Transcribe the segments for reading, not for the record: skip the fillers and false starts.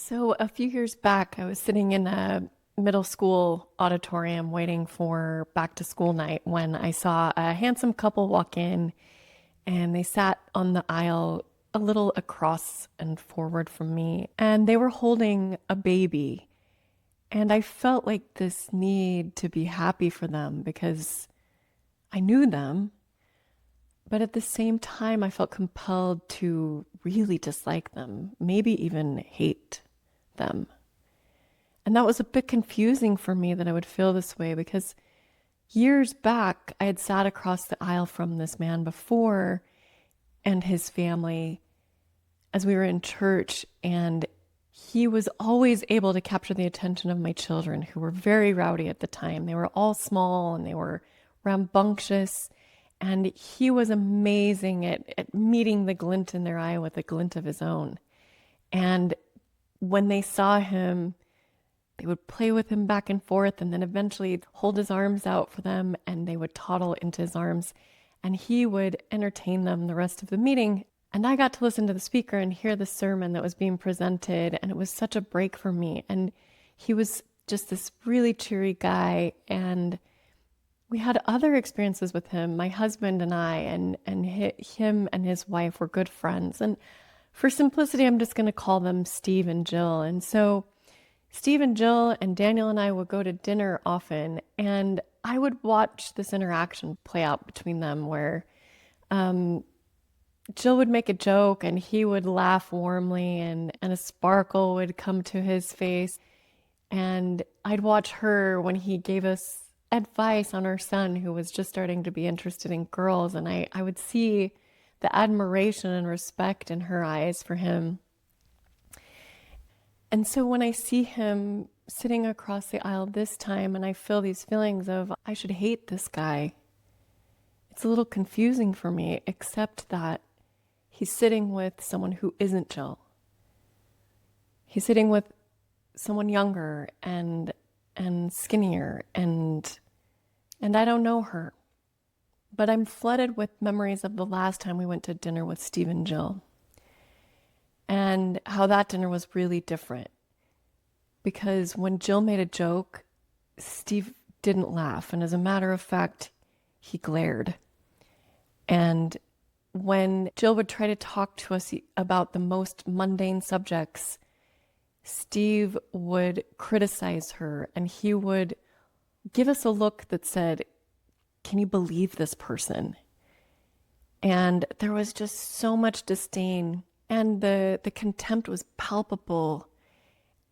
So a few years back, I was sitting in a middle school auditorium waiting for back to school night when I saw a handsome couple walk in and they sat on the aisle a little across and forward from me and they were holding a baby. And I felt like this need to be happy for them because I knew them. But at the same time, I felt compelled to really dislike them, maybe even hate them. And that was a bit confusing for me that I would feel this way because years back, I had sat across the aisle from this man before and his family as we were in church, and he was always able to capture the attention of my children, who were very rowdy at the time. They were all small and they were rambunctious, and he was amazing at meeting the glint in their eye with a glint of his own. And when they saw him, they would play with him back and forth and then eventually hold his arms out for them and they would toddle into his arms and he would entertain them the rest of the meeting. And I got to listen to the speaker and hear the sermon that was being presented, and it was such a break for me. And he was just this really cheery guy, and we had other experiences with him, my husband and I, and him and his wife were good friends. And for simplicity, I'm just going to call them Steve and Jill. And so Steve and Jill and Daniel and I would go to dinner often, and I would watch this interaction play out between them where Jill would make a joke and he would laugh warmly, and a sparkle would come to his face. And I'd watch her when he gave us advice on our son who was just starting to be interested in girls. And I would see the admiration and respect in her eyes for him. And so when I see him sitting across the aisle this time and I feel these feelings of, I should hate this guy, it's a little confusing for me, except that he's sitting with someone who isn't Jill. He's sitting with someone younger and skinnier and I don't know her. But I'm flooded with memories of the last time we went to dinner with Steve and Jill and how that dinner was really different. Because when Jill made a joke, Steve didn't laugh. And as a matter of fact, he glared. And when Jill would try to talk to us about the most mundane subjects, Steve would criticize her and he would give us a look that said, "Can you believe this person?" And there was just so much disdain and the contempt was palpable.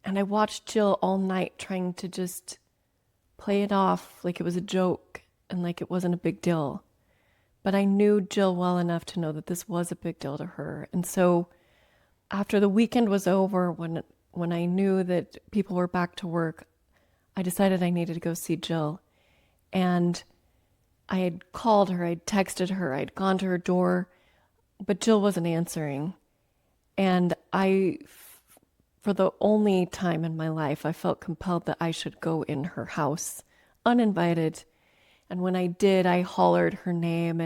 And I watched Jill all night trying to just play it off like it was a joke and like it wasn't a big deal. But I knew Jill well enough to know that this was a big deal to her. And so after the weekend was over, when I knew that people were back to work, I decided I needed to go see Jill. And I had called her, I'd texted her, I'd gone to her door, but Jill wasn't answering. And for the only time in my life, I felt compelled that I should go in her house, uninvited. And when I did, I hollered her name,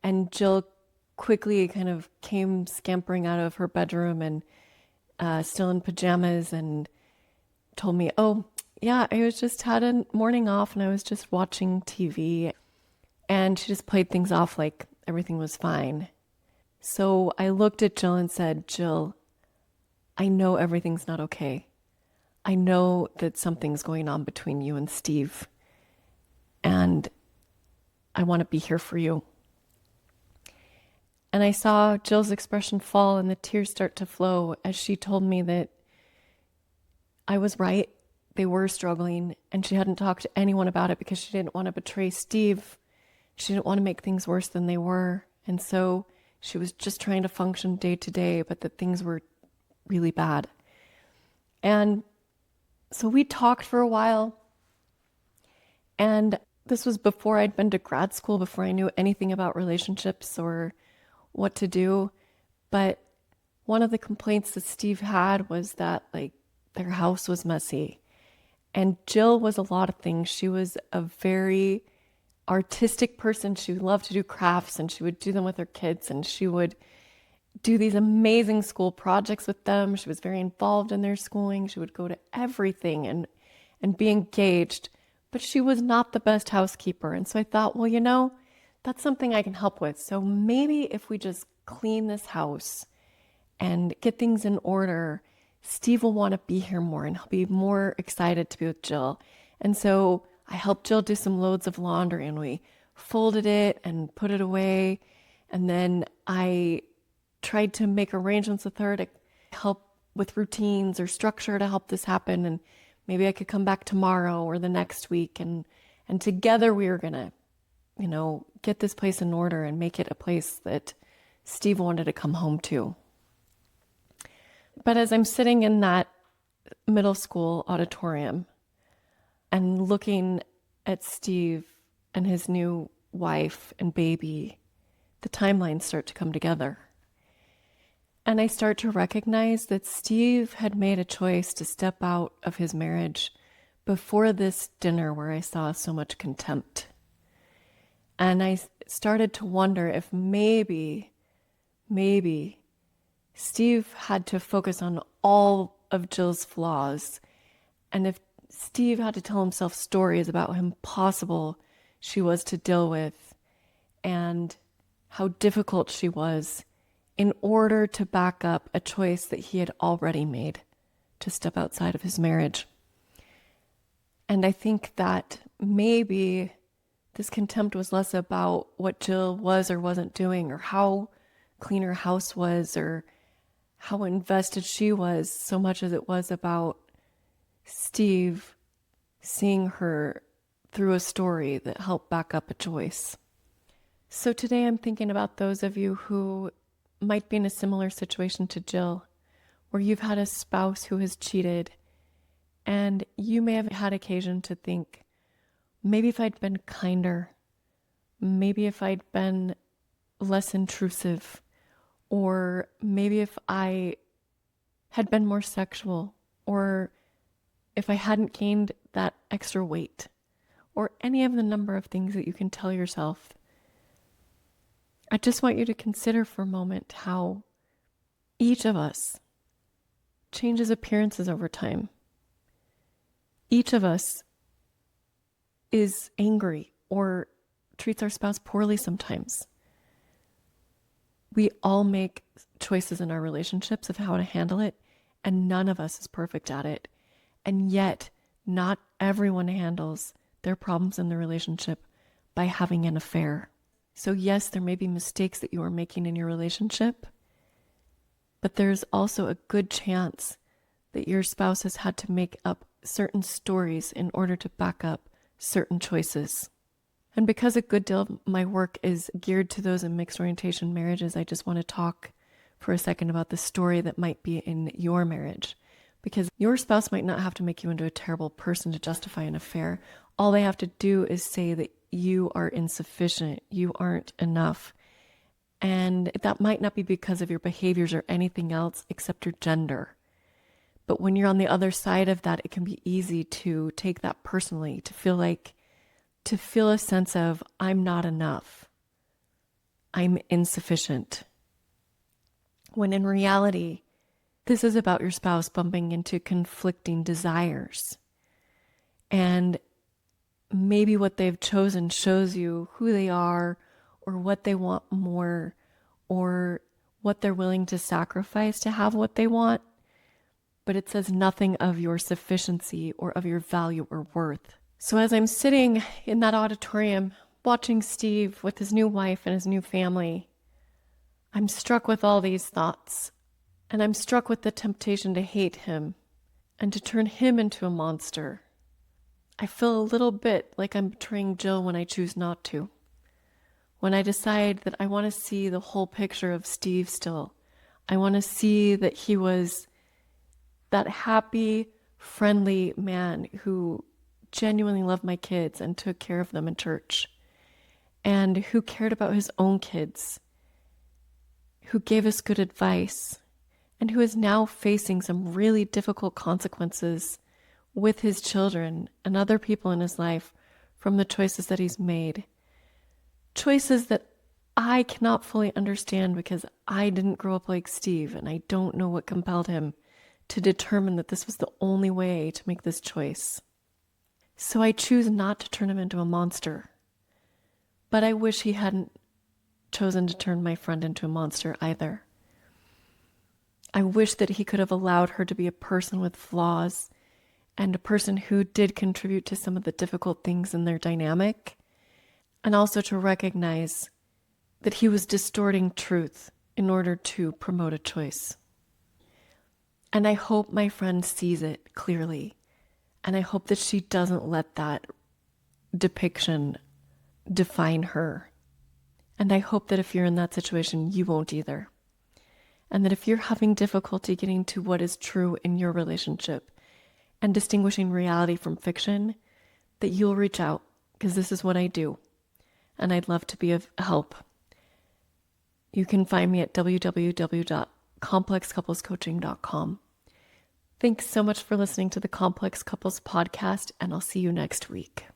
and Jill quickly kind of came scampering out of her bedroom and still in pajamas and told me, "Oh, yeah, I was just had a morning off and I was just watching TV." And she just played things off like everything was fine. So I looked at Jill and said, "Jill, I know everything's not okay. I know that something's going on between you and Steve. And I want to be here for you." And I saw Jill's expression fall and the tears start to flow as she told me that I was right. They were struggling and she hadn't talked to anyone about it because she didn't want to betray Steve. She didn't want to make things worse than they were. And so she was just trying to function day to day, but that things were really bad. And so we talked for a while. And this was before I'd been to grad school, before I knew anything about relationships or what to do. But one of the complaints that Steve had was that like their house was messy. And Jill was a lot of things. She was a very artistic person. She loved to do crafts and she would do them with her kids and she would do these amazing school projects with them. She was very involved in their schooling. She would go to everything and be engaged, but she was not the best housekeeper. And so I thought, well, that's something I can help with. So maybe if we just clean this house and get things in order, Steve will want to be here more and he'll be more excited to be with Jill. And so I helped Jill do some loads of laundry and we folded it and put it away. And then I tried to make arrangements with her to help with routines or structure to help this happen. And maybe I could come back tomorrow or the next week. And together we were going to, get this place in order and make it a place that Steve wanted to come home to. But as I'm sitting in that middle school auditorium and looking at Steve and his new wife and baby, the timelines start to come together. And I start to recognize that Steve had made a choice to step out of his marriage before this dinner where I saw so much contempt. And I started to wonder if maybe Steve had to focus on all of Jill's flaws. And if Steve had to tell himself stories about how impossible she was to deal with and how difficult she was in order to back up a choice that he had already made to step outside of his marriage. And I think that maybe this contempt was less about what Jill was or wasn't doing or how clean her house was or how invested she was, so much as it was about Steve seeing her through a story that helped back up a choice. So today I'm thinking about those of you who might be in a similar situation to Jill, where you've had a spouse who has cheated, and you may have had occasion to think, maybe if I'd been kinder, maybe if I'd been less intrusive, or maybe if I had been more sexual, or if I hadn't gained that extra weight, or any of the number of things that you can tell yourself. I just want you to consider for a moment how each of us changes appearances over time. Each of us is angry or treats our spouse poorly sometimes. We all make choices in our relationships of how to handle it, and none of us is perfect at it. And yet, not everyone handles their problems in the relationship by having an affair. So yes, there may be mistakes that you are making in your relationship, but there's also a good chance that your spouse has had to make up certain stories in order to back up certain choices. And because a good deal of my work is geared to those in mixed orientation marriages, I just want to talk for a second about the story that might be in your marriage. Because your spouse might not have to make you into a terrible person to justify an affair. All they have to do is say that you are insufficient, you aren't enough. And that might not be because of your behaviors or anything else except your gender. But when you're on the other side of that, it can be easy to take that personally, to feel a sense of, I'm not enough, I'm insufficient. When in reality, this is about your spouse bumping into conflicting desires. And maybe what they've chosen shows you who they are or what they want more or what they're willing to sacrifice to have what they want. But it says nothing of your sufficiency or of your value or worth. So as I'm sitting in that auditorium watching Steve with his new wife and his new family, I'm struck with all these thoughts. And I'm struck with the temptation to hate him and to turn him into a monster. I feel a little bit like I'm betraying Jill when I choose not to. When I decide that I want to see the whole picture of Steve still. I want to see that he was that happy, friendly man who genuinely loved my kids and took care of them in church. And who cared about his own kids. Who gave us good advice. And who is now facing some really difficult consequences with his children and other people in his life from the choices that he's made. Choices that I cannot fully understand because I didn't grow up like Steve, and I don't know what compelled him to determine that this was the only way to make this choice. So I choose not to turn him into a monster. But I wish he hadn't chosen to turn my friend into a monster either. I wish that he could have allowed her to be a person with flaws and a person who did contribute to some of the difficult things in their dynamic, and also to recognize that he was distorting truth in order to promote a choice. And I hope my friend sees it clearly, and I hope that she doesn't let that depiction define her. And I hope that if you're in that situation, you won't either. And that if you're having difficulty getting to what is true in your relationship and distinguishing reality from fiction, that you'll reach out, because this is what I do. And I'd love to be of help. You can find me at www.complexcouplescoaching.com. Thanks so much for listening to the Complex Couples podcast, and I'll see you next week.